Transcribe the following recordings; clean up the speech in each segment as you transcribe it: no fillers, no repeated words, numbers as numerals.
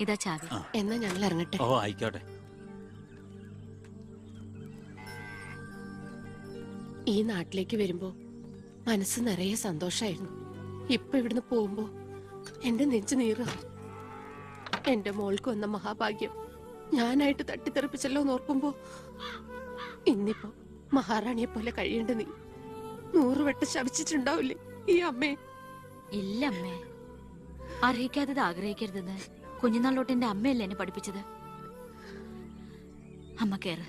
ഇതാ ചാവി. എന്നാ ഞങ്ങൾ ഇറങ്ങട്ടെ. ഓ ആയിക്കോട്ടെ. ഈ നാട്ടിലേക്ക് വരുമ്പോ മനസ്സ് നിറയെ സന്തോഷായിരുന്നു. ഇപ്പൊ ഇവിടുന്ന് പോകുമ്പോ എന്റെ നെഞ്ചു നീറുക. എന്റെ മോൾക്ക് വന്ന മഹാഭാഗ്യം ഞാനായിട്ട് തട്ടിത്തെറിപ്പിച്ചല്ലോ എന്നോർക്കുമ്പോ ഇന്നിപ്പോ മഹാറാണിയെ പോലെ കഴിയേണ്ട നീ 100 വട്ടം ശപിച്ചിട്ടുണ്ടാവില്ലേ ഈ അമ്മയെ? ഇല്ല അമ്മേ, അർഹിക്കാത്തത് ആഗ്രഹിക്കരുതെന്ന് കുഞ്ഞുനാളോട്ട് എന്റെ അമ്മയല്ലേ എന്നെ പഠിപ്പിച്ചത്. അമ്മ കേറ്.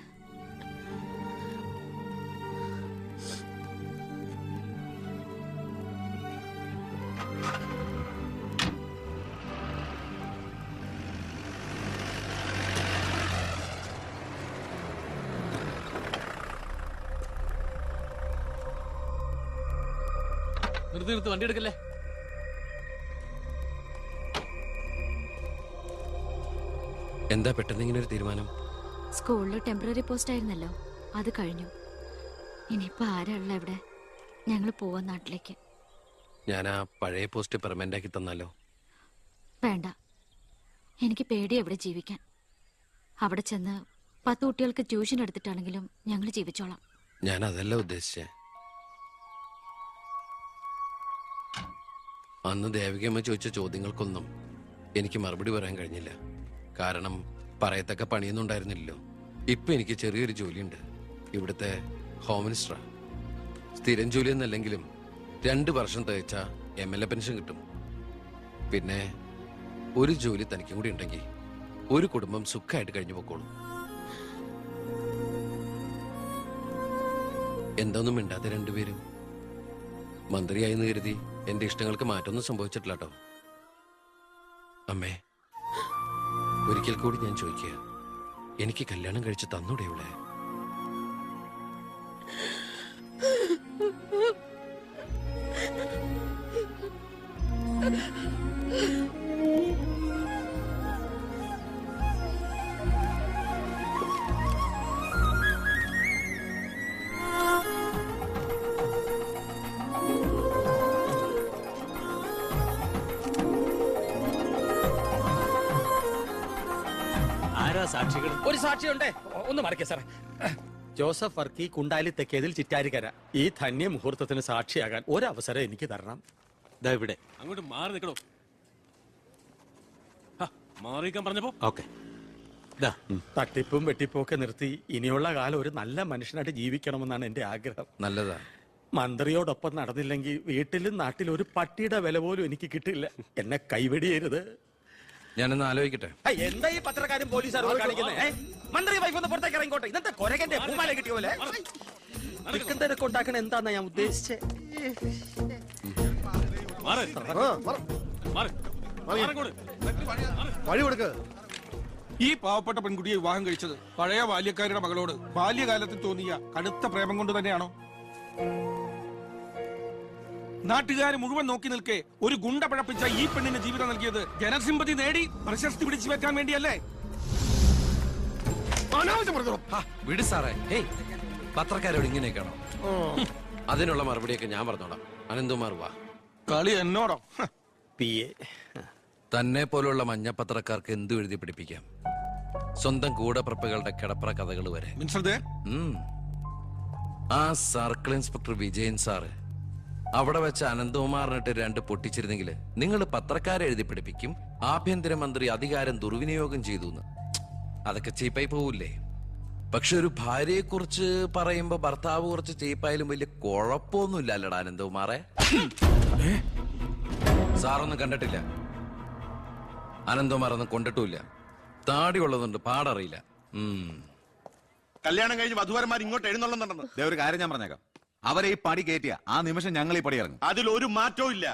നിർത്തി വണ്ടി എടുക്കല്ലേ. എന്താ പെട്ടെന്ന് ഇങ്ങനെ ഒരു തീരുമാനം? സ്കൂളിൽ ടെമ്പററി പോസ്റ്റ് ആയിരുന്നല്ലോ, അത് കഴിഞ്ഞു. ഇനിയിപ്പോ ആരാള്ള ഇവിടെ? ഞങ്ങൾ പോവാൻ നാട്ടിലേക്ക്. ഞാൻ ആ പഴയ പോസ്റ്റ് പെർമനന്റ് ആക്കി തന്നാലോ? വേണ്ട, എനിക്ക് പേടി എവിടെ ജീവിക്കാൻ. അവിടെ ചെന്ന് 10 കുട്ടികൾക്ക് ട്യൂഷൻ എടുത്തിട്ടാണെങ്കിലും ഞങ്ങൾ ജീവിച്ചോളാം. ഞാൻ അതല്ല ഉദ്ദേശിച്ചേ. അന്ന് ദേവികമ്മ ചോദിച്ച ചോദ്യങ്ങൾക്കൊന്നും എനിക്ക് മറുപടി പറയാൻ കഴിഞ്ഞില്ല. കാരണം പറയത്തക്ക പണിയൊന്നും ഉണ്ടായിരുന്നില്ലല്ലോ. ഇപ്പൊ എനിക്ക് ചെറിയൊരു ജോലിയുണ്ട്, ഇവിടുത്തെ ഹോം മിനിസ്റ്ററാ. സ്ഥിരം ജോലി എന്നല്ലെങ്കിലും 2 വർഷം തികച്ച MLA പെൻഷൻ കിട്ടും. പിന്നെ ഒരു ജോലി തനിക്കും കൂടി ഉണ്ടെങ്കിൽ ഒരു കുടുംബം സുഖമായിട്ട് കഴിഞ്ഞു പോക്കോളും. എന്തൊന്നും മിണ്ടാതെ രണ്ടുപേരും? മന്ത്രിയായെന്ന് കരുതി എന്റെ ഇഷ്ടങ്ങൾക്ക് മാറ്റമൊന്നും സംഭവിച്ചിട്ടില്ല കേട്ടോ അമ്മേ. ഒരിക്കൽ കൂടി ഞാൻ ചോദിക്കുക, എനിക്ക് കല്യാണം കഴിച്ച് തന്നൂടെ ഇവിടെ? സാക്ഷികൾ ഒരു സാക്ഷിയുണ്ടേ, ഒന്ന് മറക്കേ സാറേ. ജോസഫ് വർക്കി, കുണ്ടാലി തെക്കേതിൽ, ചിറ്റാരിക്കര. ഈ ധന്യ മുഹൂർത്തത്തിന് സാക്ഷിയാകാൻ ഒരവസരം എനിക്ക് തരണം. ദാ ഇവിടെ. അങ്ങോട്ട് മാറി നിൽക്കണോ? മാറിയിക്കാൻ പറഞ്ഞപ്പോ ഓക്കെ. തട്ടിപ്പും വെട്ടിപ്പും ഒക്കെ നിർത്തി ഇനിയുള്ള കാലം ഒരു നല്ല മനുഷ്യനായിട്ട് ജീവിക്കണമെന്നാണ് എന്റെ ആഗ്രഹം. നല്ലതാ. മന്ത്രിയോടൊപ്പം നടന്നില്ലെങ്കിൽ വീട്ടിലും നാട്ടിലും ഒരു പട്ടിയുടെ വില പോലും എനിക്ക് കിട്ടില്ല. എന്നെ കൈവെടിയരുത്. ഞാനൊന്ന് ആലോചിക്കട്ടെ. എന്താ ഈ പത്രക്കാരും പോലീസുകാരും കാണിക്കുന്നത്? മന്ത്രി വൈഫ് ഒന്ന് പുറത്തേക്ക് ഇറങ്ങിക്കോട്ടെ. ഇന്നത്തെ കൊരകന്റെ പൂമാല കിട്ടിയ പോലെ തിരക്ക് ഉണ്ടാക്കണ എന്താന്നാ ഞാൻ ഉദ്ദേശിച്ചേ. ഈ പാവപ്പെട്ട പെൺകുട്ടിയെ വിവാഹം കഴിച്ചത് പഴയ ബാല്യക്കാരുടെ മകളോട് ബാല്യകാലത്തിൽ തോന്നിയ കടുത്ത പ്രേമം കൊണ്ട് തന്നെയാണോ? നാട്ടുകാര് മുഴുവൻ നോക്കി നിൽക്കെ ഒരു ഗുണ്ട പഴപ്പിച്ച ഈ പെണ്ണിന് ജീവിതം നൽകിയത് ജനസിമ്പതി നേടി പ്രശസ്തി പിടിച്ചു വെക്കാൻ വേണ്ടിയല്ലേ? വിട് സാറേ. പത്രക്കാരോട് ഇങ്ങനെയൊക്കെയാണോ? അതിനുള്ള മറുപടിയൊക്കെ ഞാൻ പറഞ്ഞോളാം. അനന്തുമാർ വാ. കളി എന്നോടോ? തന്നെ പോലുള്ള മഞ്ഞപ്പത്രക്കാർക്ക് എന്തു എഴുതി പിടിപ്പിക്കാം. സ്വന്തം കൂടപ്പിറപ്പുകളുടെ കിടപ്പറ കഥകൾ വരെ. ആ സർക്കിൾ ഇൻസ്പെക്ടർ വിജയൻ സാറ് അവിടെ വെച്ച് അനന്തകുമാറിനിട്ട് 2 പൊട്ടിച്ചിരുന്നെങ്കിൽ നിങ്ങൾ പത്രക്കാരെ എഴുതി പിടിപ്പിക്കും ആഭ്യന്തരമന്ത്രി അധികാരം ദുർവിനിയോഗം ചെയ്തു എന്ന്. അതൊക്കെ ചീപ്പായി പോവില്ലേ? പക്ഷെ ഒരു ഭാര്യയെ കുറിച്ച് പറയുമ്പോ ഭർത്താവ് കുറച്ച് ചീപ്പായാലും വലിയ കുഴപ്പമൊന്നുമില്ല അല്ലടാ അനന്തകുമാറെ. സാറൊന്നും കണ്ടിട്ടില്ല, അനന്തകുമാറൊന്നും കൊണ്ടിട്ടുമില്ല. താടി ഉള്ളതുകൊണ്ട് പാടറിയില്ല. കല്യാണം കഴിഞ്ഞ് വധുവരന്മാർ ഇങ്ങോട്ട് എഴുന്നള്ളുന്നുണ്ടെന്ന്. ഒരു കാര്യം ഞാൻ പറഞ്ഞേക്കാം, അവരെ ഈ പടി കയറ്റിയ ആ നിമിഷം ഞങ്ങൾ ഈ പടി ഇറങ്ങും. അതിലൊരു മാറ്റവും ഇല്ല.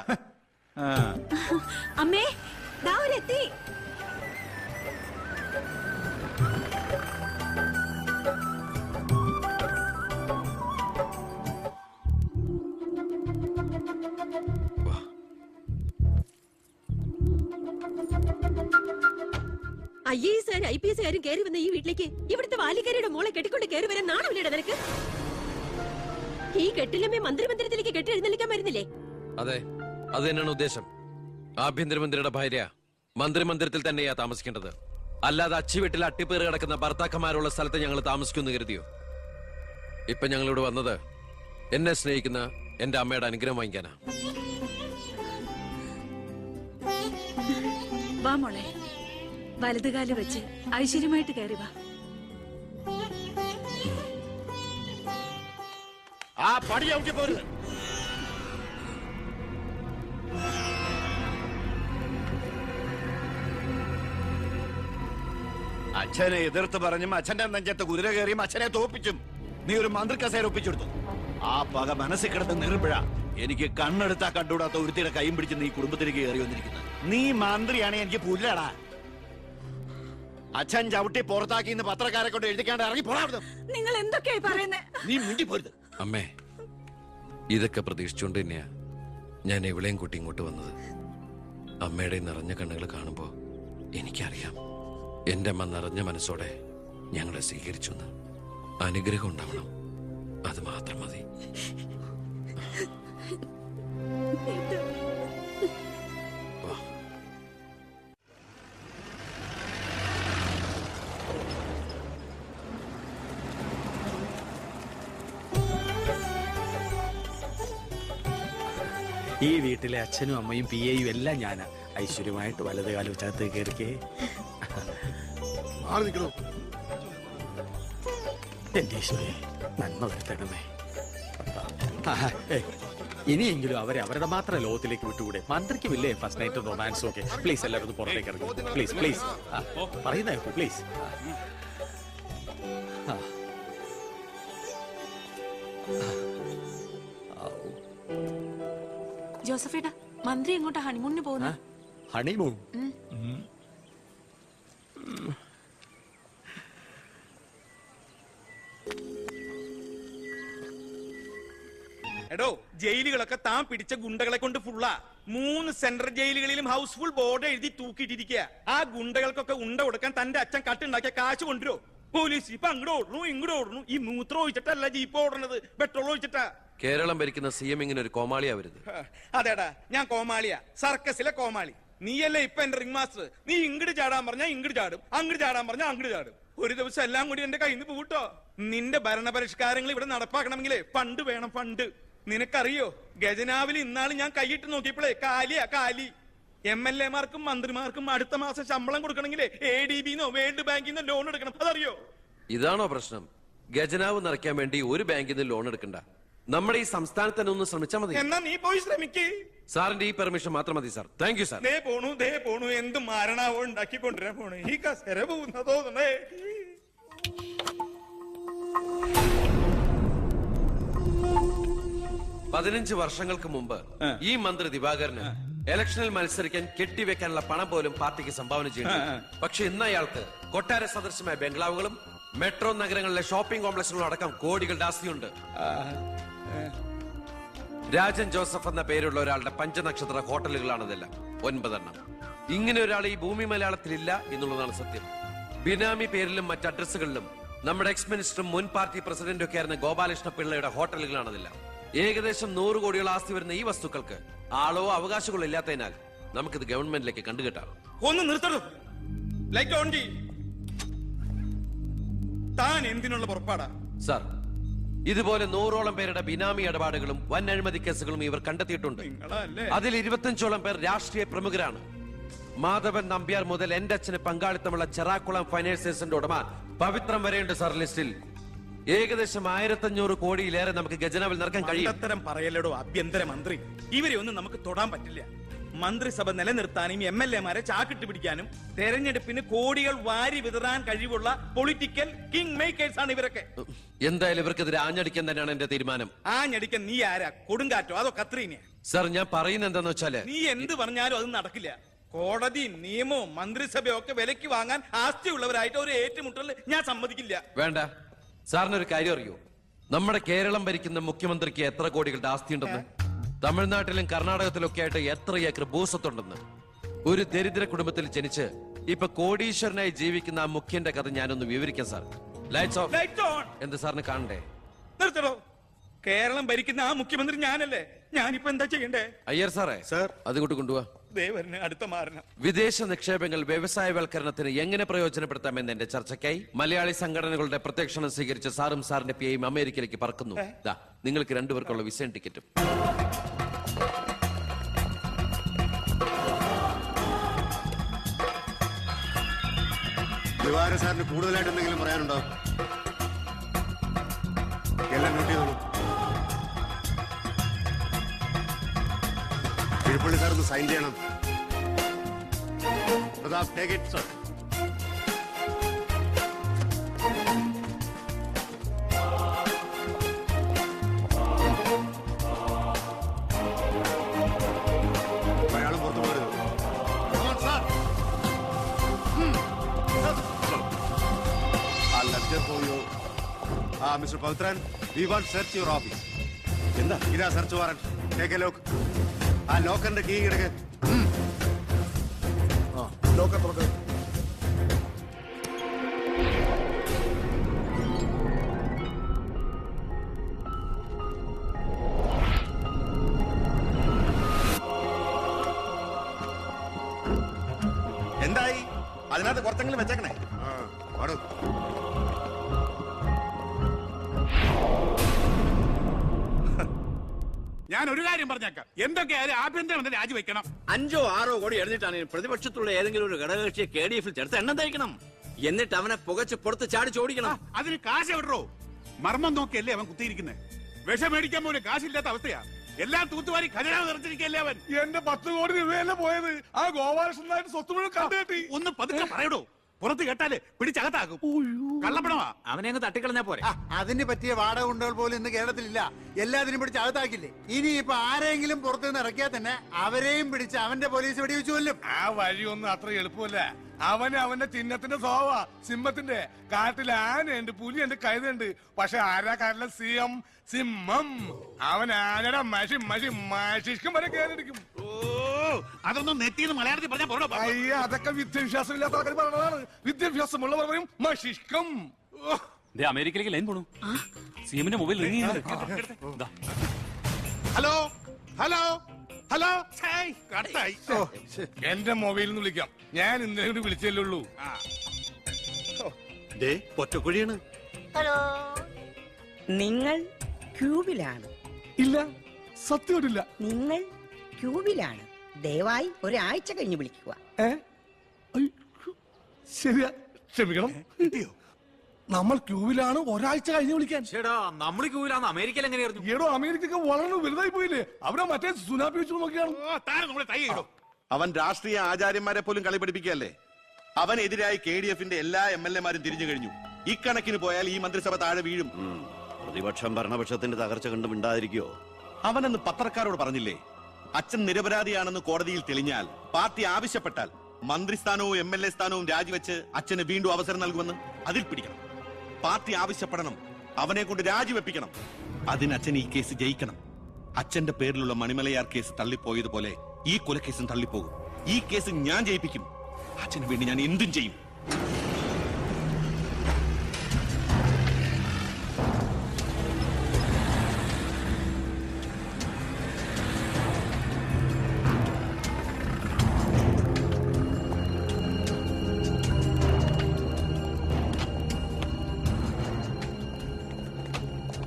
അമ്മേ, IAS IPS കയറി വന്ന ഈ വീട്ടിലേക്ക് ഇവിടുത്തെ വാലിക്കാരിയുടെ മോളെ കെട്ടിക്കൊണ്ട് കയറി വരാൻ നാണമില്ലേടാ നിനക്ക്? ഈ കെട്ടിലമ്മേ മന്ത്രിമന്ദിരത്തിലേക്ക് കെട്ടി എഴുന്നള്ളിക്കാൻ വരുന്നില്ലേ? അതെ, അത് തന്നെയാണ് ഉദ്ദേശം. ആഭ്യന്തരമന്ത്രിയുടെ ഭാര്യ മന്ത്രിമന്ദിരത്തിൽ തന്നെയാ താമസിക്കേണ്ടത്. അല്ലാതെ അച്ചുവീട്ടിൽ അട്ടിപ്പേറ് കിടക്കുന്ന ഭർത്താക്കന്മാരുള്ള സ്ഥലത്ത് ഞങ്ങൾ താമസിക്കുമെന്ന് കരുതിയോ? ഇപ്പൊ ഞങ്ങളിവിടെ വന്നത് എന്നെ സ്നേഹിക്കുന്ന എന്റെ അമ്മയുടെ അനുഗ്രഹം വാങ്ങിക്കാനാ. വാ മോളെ, വലതുകാല് വെച്ച് ഐശ്വര്യമായിട്ട് കയറി വാ. ആ പടി ചവിട്ടി പോരുത്. അച്ഛനെ എതിർത്ത് പറഞ്ഞും അച്ഛന്റെ നെഞ്ചത്ത് കുതിര കയറിയും അച്ഛനെ തോപ്പിച്ചും നീ ഒരു മന്ത്രി കസേര ഒപ്പിച്ചെടുത്തു. ആ പക മനസ്സിൽ കിടന്ന് നീറുമ്പോഴാ എനിക്ക് കണ്ണെടുത്താ കണ്ടുകൂടാത്ത ഒരുത്തിയുടെ കൈയും പിടിച്ച് നീ കുടുംബത്തിലേക്ക് കയറി വന്നിരിക്കുന്നത്. നീ മന്ത്രിയാണ്, എനിക്ക് പുല്ലാടാ. അച്ഛൻ ചവിട്ടി പുറത്താക്കിന്ന് പത്രക്കാരെ കൊണ്ട് എഴുതിക്കാണ്ട് ഇറങ്ങി പോടാ. നിങ്ങൾ എന്തൊക്കെയായി പറയുന്നേ? നീ മുണ്ടി പോരുത്. അമ്മേ, ഇതൊക്കെ പ്രതീക്ഷിച്ചുകൊണ്ട് തന്നെയാ ഞാൻ എവിടെയും കൂട്ടി ഇങ്ങോട്ട് വന്നത്. അമ്മയുടെ നിറഞ്ഞ കണ്ണുകൾ കാണുമ്പോ എനിക്കറിയാം എന്റെ അമ്മ നിറഞ്ഞ മനസ്സോടെ ഞങ്ങളെ സ്വീകരിച്ചു. അനുഗ്രഹം ഉണ്ടാവണം, അത് മാത്രം മതി. വാ. ഈ വീട്ടിലെ അച്ഛനും അമ്മയും പി എയും എല്ലാം ഞാനാ. ഐശ്വര്യമായിട്ട് വലത് കാലം വെച്ചകത്ത് കയറിക്കേ. എന്റെ ഈശ്വരേ, നന്മ വരുത്തണമേ. ഇനിയെങ്കിലും അവരെ അവരുടെ മാത്രം ലോകത്തിലേക്ക് വിട്ടുകൂടെ? മന്ത്രിക്കുമില്ലേ ഫസ്റ്റ് നൈറ്റ് റൊമാൻസും ഒക്കെ? പ്ലീസ് എല്ലാവരും ഒന്ന് പുറത്തേക്ക് ഇറങ്ങും. പ്ലീസ് പ്ലീസ് പറയുന്ന പ്ലീസ്. ജോസഫേട്ടാ, മന്ത്രി എങ്ങോട്ടാ ഹണിമൂണിന് പോകുന്നു? ഹണിമൂൺ? എടോ, ജയിലുകളൊക്കെ താൻ പിടിച്ച ഗുണ്ടകളെ കൊണ്ട് ഫുള്ളാ. 3 സെൻട്രൽ ജയിലുകളിലും ഹൗസ്ഫുൾ ബോർഡ് എഴുതി തൂക്കിയിട്ടിരിക്കുക. ആ ഗുണ്ടകൾക്കൊക്കെ ഉണ്ട കൊടുക്കാൻ തന്റെ അച്ഛൻ കട്ടുണ്ടാക്കിയ കാശ് കൊണ്ടുവരോ? പോലീസ് ഇപ്പൊ അങ്ങോട്ട് ഓടണു ഇങ്ങോട്ട് ഓടണു. ഈ മൂത്രം ഒഴിച്ചിട്ടല്ല ജീപ്പ് ഓടണത്, പെട്രോൾ ഒഴിച്ചിട്ടാ. കേരളം ഭരിക്കുന്ന CM ഇങ്ങനെ ഒരു കോമാളിയാ വരുത്. അതേടാ, ഞാൻ കോമാളിയാ, സർക്കസിലെ കോമാളി. നീയല്ലേ ഇപ്പൊ എന്റെ റിംഗ് മാസ്റ്റർ. നീ ഇങ്ങോട്ട് ചാടാൻ പറഞ്ഞാ ഇങ്ങോട്ട് ചാടും, അങ്ങോട്ട് ചാടാൻ പറഞ്ഞാ അങ്ങോട്ട് ചാടും. ഒരു ദിവസം എല്ലാം കൂടി എന്റെ കയ്യിൽ നിന്ന് പൂട്ടോ. നിന്റെ ഭരണപരിഷ്കാരങ്ങൾ ഇവിടെ നടപ്പാക്കണമെങ്കിലേ ഫണ്ട് വേണം, ഫണ്ട്. നിനക്കറിയോ, ഖജനാവിൽ ഇന്നാള് ഞാൻ കൈയിട്ട് നോക്കിയപ്പോഴേ കാലിയാ കാലി. MLA മാർക്കും മന്ത്രിമാർക്കും അടുത്ത മാസം ശമ്പളം കൊടുക്കണമെങ്കിലേ ADB-ന്നോ വേൾഡ് ബാങ്കിന്നോ ലോൺ എടുക്കണം. അതറിയോ? ഇതാണോ പ്രശ്നം? ഖജനാവ് നിറയ്ക്കാൻ വേണ്ടി ഒരു ബാങ്കിൽ നിന്ന് ലോൺ എടുക്കണ്ട. നമ്മുടെ ഈ സംസ്ഥാനത്ത് തന്നെ ഒന്ന് ശ്രമിച്ചാൽ മതി. എന്നാ നീ പോയി ശ്രമിക്കേ. സാറിന്റെ ഈ പെർമിഷൻ മാത്രം മതി സാർ. Thank you sir. ദേ പോണു എന്ത് മാരണാവോ ഉണ്ടാക്കിക്കൊണ്ടിരാൻ പോണു. ഈ കസേര പോകുന്ന തോന്നണേ. 15 വർഷങ്ങൾക്ക് മുമ്പ് ഈ മന്ത്രി ദിവാകരന് ഇലക്ഷനിൽ മത്സരിക്കാൻ കെട്ടിവെക്കാനുള്ള പണം പോലും പാർട്ടിക്ക് സംഭാവന ചെയ്യുന്നു. പക്ഷെ ഇന്ന് അയാൾക്ക് കൊട്ടാര സദൃശമായ ബംഗ്ലാവുകളും മെട്രോ നഗരങ്ങളിലെ ഷോപ്പിംഗ് കോംപ്ലക്സുകളും അടക്കം കോടികളുടെ ആസ്തിയുണ്ട്. രാജൻ ജോസഫ് എന്ന പേരുള്ള ഒരാളുടെ പഞ്ചനക്ഷത്ര ഹോട്ടലുകളാണ് ഇതെല്ലാം, 9 എണ്ണം. ഇങ്ങനെ ഒരാൾ ഈ ഭൂമി മലയാളത്തിലില്ല എന്നുള്ളതാണ് സത്യം. ബിനാമി പേരിലും മറ്റ് അഡ്രസ്സുകളിലും നമ്മുടെ എക്സ് മിനിസ്റ്ററും മുൻ പാർട്ടി പ്രസിഡന്റും ഒക്കെ ആയിരുന്ന ഗോപാലകൃഷ്ണ പിള്ളയുടെ ഹോട്ടലുകളാണിതെല്ലാം. ഏകദേശം 100 കോടിയോളം ആസ്തി വരുന്ന ഈ വസ്തുക്കൾക്ക് ആളോ അവകാശങ്ങളോ ഇല്ലാത്തതിനാൽ നമുക്കിത് ഗവൺമെന്റിലേക്ക് കണ്ടുകെട്ടാം. ഒന്ന് നിർത്തണോ? ലൈറ്റ് ഓൺ ചെയ്യ്. താൻ എന്തിനുള്ള പുറപ്പാടാ? സാർ, ഇതുപോലെ 100ഓളം പേരുടെ ബിനാമി ഇടപാടുകളും വൻ അഴിമതി കേസുകളും ഇവർ കണ്ടെത്തിയിട്ടുണ്ട്. അതിൽ 25ഓളം പേർ രാഷ്ട്രീയ പ്രമുഖരാണ്. മാധവൻ നമ്പ്യാർ മുതൽ എന്റെ അച്ഛന് പങ്കാളിത്തമുള്ള ചെറാക്കുളം ഫൈനാൻസിന്റെ ഉടമ പവിത്രം വരെയുണ്ട് സാർ ലിസ്റ്റിൽ. ഏകദേശം 1500 കോടിയിലേറെ നമുക്ക് ഖജനാവിൽ നിറക്കാൻ കഴിയും. അത്തരം പറയലടോ ആഭ്യന്തര മന്ത്രി. ഇവരെ ഒന്നും നമുക്ക് തൊടാൻ പറ്റില്ല. മന്ത്രിസഭ നിലനിർത്താനും MLA മാരെ ചാക്കിട്ട് പിടിക്കാനും തെരഞ്ഞെടുപ്പിന് കോടികൾ വാരി വിതറാൻ കഴിവുള്ള പൊളിറ്റിക്കൽ കിങ് മേക്കേഴ്സ് ആണ് ഇവരൊക്കെ. എന്തായാലും ഇവർക്കെതിരെ ആഞ്ഞടിക്കാൻ തന്നെയാണ് എന്റെ തീരുമാനം. ആഞ്ഞടിക്കാൻ നീ ആരാ? കൊടുങ്കാറ്റോ അതോ കത്രീനെ? സാർ, ഞാൻ പറയുന്നത് എന്താന്ന് വെച്ചാല്, നീ എന്ത് പറഞ്ഞാലും അത് നടക്കില്ല. കോടതിയും നിയമവും മന്ത്രിസഭയും ഒക്കെ വിലക്ക് വാങ്ങാൻ ആസ്തിയുള്ളവരായിട്ട് ഒരു ഏറ്റുമുട്ടൽ ഞാൻ സമ്മതിക്കില്ല. വേണ്ട. സാറിനൊരു കാര്യം അറിയോ? നമ്മുടെ കേരളം ഭരിക്കുന്ന മുഖ്യമന്ത്രിക്ക് എത്ര കോടികളുടെ ആസ്തി ഉണ്ടെന്ന്? തമിഴ്നാട്ടിലും കർണാടകത്തിലൊക്കെ ആയിട്ട് എത്ര ഏക്കർ ഭൂസ്വത്തുണ്ടെന്ന്? ഒരു ദരിദ്ര കുടുംബത്തിൽ ജനിച്ച് ഇപ്പൊ കോടീശ്വരനായി ജീവിക്കുന്ന ആ മുഖ്യന്റെ കഥ ഞാനൊന്ന് വിവരിക്കാം സാർ. Lights of. എന്ത് സാറിന് കാണണ്ടേ? നിർത്തടോ. കേരളം ഭരിക്കുന്ന ആ മുഖ്യമന്ത്രി ഞാനല്ലേ. ഞാനിപ്പോ എന്താ ചെയ്യണ്ടേ? അയ്യർ സാറേ, സാർ, അതുകൊണ്ട് കൊണ്ടുപോവാ. ദേവരനെ അടുത്ത മാറണം. വിദേശ നിക്ഷേപങ്ങൾ വ്യവസായവൽക്കരണത്തിന് എങ്ങനെ പ്രയോജനപ്പെടുത്താമെന്ന് എന്റെ ചർച്ചയ്ക്കായി മലയാളി സംഘടനകളുടെ പ്രത്യക്ഷണം സ്വീകരിച്ച സാറും സാറിന്റെ പിയും അമേരിക്കയിലേക്ക് പറക്കുന്നു. ദാ നിങ്ങൾക്ക് രണ്ടുപേർക്കുള്ള വിസയും ടിക്കറ്റും. സാറിന് കൂടുതലായിട്ട് എന്തെങ്കിലും പറയാനുണ്ടോ? എല്ലാം നോട്ട് ചെയ്തോളൂ. തിരുപ്പള്ളി സാർ ഒന്ന് സൈൻ ചെയ്യണം. Pratap, take it sir. അയാളും പുറത്തു പോകരുത്. Mister Pavithran, we want search your office. എന്താ ഇതാ search warrant. Take a lock. ആ ലോക്കറിന്റെ കീ കിടക്ക്. ലോക്കർ തുറക്ക്. എന്തായി? അതിനകത്ത് കുറച്ചെങ്കിലും വെച്ചേക്കണേ. പാടൂ. ഞാൻ ഒരു കാര്യം പറഞ്ഞേക്കാം, എന്തൊക്കെയായാലും ആഭ്യന്തരം രാജിവെക്കണം. 5 or 6 കോടി എഴുതിട്ടാണ് പ്രതിപക്ഷത്തുള്ള ഏതെങ്കിലും ഒരു ഘടകകക്ഷിയെ KDF ചേർത്ത് എണ്ണം തയ്ക്കണം. എന്നിട്ട് അവനെ പുകച്ച് പുറത്ത് ചാടി ചോടിക്കണം. അതിന് കാശ് എവിടോ? മർമ്മം നോക്കിയല്ലേ അവൻ കുത്തിയിരിക്കുന്നത്. വിഷം മേടിക്കാൻ പോലും കാശില്ലാത്ത അവസ്ഥയാ. എല്ലാം തൂത്തുവാരി ഖജനാവ് നിറച്ചിരിക്കല്ലേ അവൻ. എന്റെ 10 കോടി രൂപയല്ലേ പോയത്. ആ ഗോപാലകൃഷ്ണനായിട്ട് സ്വത്ത് മുഴുവൻ കണ്ടുകെട്ടി. ഒന്ന് പതുക്കെ പറയടോ, പുറത്ത് കേട്ടാല് പിടിച്ചകത്താക്കും. കള്ളപ്പണമാ. അവനെ അങ്ങ് തട്ടിക്കളഞ്ഞാ പോരെ. അതിന് പറ്റിയ വാടക കൊണ്ടുകൾ പോലും ഇന്ന് കേരളത്തിലില്ല. എല്ലാത്തിനും പിടിച്ച് അകത്താക്കില്ലേ. ഇനി ഇപ്പൊ ആരെങ്കിലും പുറത്തുനിന്ന് ഇറക്കിയാൽ തന്നെ അവരെയും പിടിച്ച് അവന്റെ പോലീസ് വെടിവെച്ചു കൊല്ലും. ആ വഴിയൊന്നും അത്ര എളുപ്പമല്ല. അവന്റെ ചിഹ്നത്തിന്റെ സ്വഭാവ സിംഹത്തിന്റെ. കാട്ടിൽ ആനയുണ്ട്, പുലിയുണ്ട്, കഴുതുണ്ട്. പക്ഷെ ആരാ കാട്ടിലെ സിംഹം. അവൻ ആനയുടെ മഷിക്കും വരെ കയറിയിരിക്കും. അതൊന്നും നെറ്റിന്ന് മലയാളത്തിൽ പറഞ്ഞാൽ പോണോ? അയ്യ, അതൊക്കെ വിദ്യാഭ്യാസം ഇല്ലാത്ത ആൾക്കാർ പറഞ്ഞതാണ്. വിദ്യാഭ്യാസമുള്ളവർ പറയും മഷിക്കും. അമേരിക്കയിലേക്ക് ലൈൻ പോണു. സിഎമ്മിന്റെ മൊബൈൽ റിംഗ് ചെയ്യുന്നുണ്ട്. Hello hello hello. കട്ടായി. എന്റെ മൊബൈലിൽ നിന്ന് വിളിക്കാം. ഞാൻ ഇന്നലെ കൂടി വിളിച്ചല്ലേ ഉള്ളൂ. ഒറ്റക്കുഴിയാണ്. ഹലോ, നിങ്ങൾ ക്യൂബിലാണ്? ഇല്ല, സത്യമായിട്ടില്ല. നിങ്ങൾ ക്യൂബിലാണ്. ദയവായി ഒരാഴ്ച കഴിഞ്ഞ് വിളിക്കുക. ശരിയാ, ക്ഷമിക്കണം. നമ്മൾ ക്യൂവിലാണ്, ഒരാഴ്ച കഴിഞ്ഞ് വിളിക്കാൻ. ചേടാ, നമ്മൾ ക്യൂവിലാണ്. അമേരിക്കയിൽ എങ്ങനെയായിരുന്നു? ഏടോ, അമേരിക്ക വളരെ വലുതായി പോയില്ലേ. അവരെ മറ്റേ സുനാപ്പി വെച്ചു നോക്കിയാണ്. അവൻ രാഷ്ട്രീയ ആചാര്യന്മാരെ പോലും കളി പഠിപ്പിക്കുകയല്ലേ. അവനെതിരായി KDFന്റെ എല്ലാ MLA-മാരും തിരിഞ്ഞു കഴിഞ്ഞു. ഇക്കണക്കിന് പോയാൽ ഈ മന്ത്രിസഭ താഴെ വീഴും. പ്രതിപക്ഷം ഭരണപക്ഷത്തിന്റെ തകർച്ച കണ്ട് മിണ്ടാതിരിക്കോ? അവനെന്ന് പത്രക്കാരോട് പറഞ്ഞില്ലേ, അച്ഛൻ നിരപരാധിയാണെന്ന് കോടതിയിൽ തെളിഞ്ഞാൽ പാർട്ടി ആവശ്യപ്പെട്ടാൽ മന്ത്രിസ്ഥാനവും MLA സ്ഥാനവും രാജിവെച്ച് അച്ഛന് വീണ്ടും അവസരം നൽകുമെന്ന്. അതിൽ പിടിക്കണം. പാർട്ടി ആവശ്യപ്പെടണം, അവനെ കൊണ്ട് രാജിവെപ്പിക്കണം. അതിന് അച്ഛൻ ഈ കേസ് ജയിക്കണം. അച്ഛന്റെ പേരിലുള്ള മണിമലയാർ കേസ് തള്ളിപ്പോയതുപോലെ ഈ കൊലക്കേസും തള്ളിപ്പോകും. ഈ കേസ് ഞാൻ ജയിപ്പിക്കും. അച്ഛന് വേണ്ടി ഞാൻ എന്തും ചെയ്യും.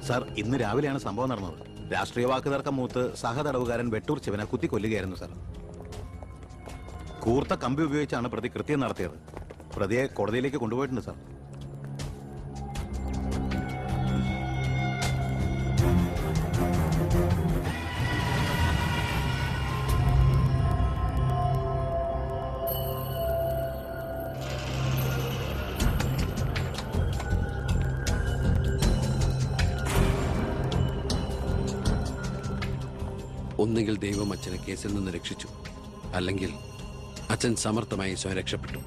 സാർ, ഇന്ന് രാവിലെയാണ് സംഭവം നടന്നത്. രാഷ്ട്രീയ വാക്കുതർക്കം മൂത്ത് സഹതടവുകാരൻ വെട്ടൂർ ശിവനെ കുത്തിക്കൊല്ലുകയായിരുന്നു സാർ. കൂർത്ത കമ്പി ഉപയോഗിച്ചാണ് പ്രതി കൃത്യം നടത്തിയത്. പ്രതിയെ കോടതിയിലേക്ക് കൊണ്ടുപോയിട്ടുണ്ട് സാർ. ഒന്നുകിൽ ദൈവം അച്ഛനെ കേസിൽ നിന്ന് രക്ഷിച്ചു, അല്ലെങ്കിൽ അച്ഛൻ സമർത്ഥമായി സ്വയം രക്ഷപ്പെട്ടു.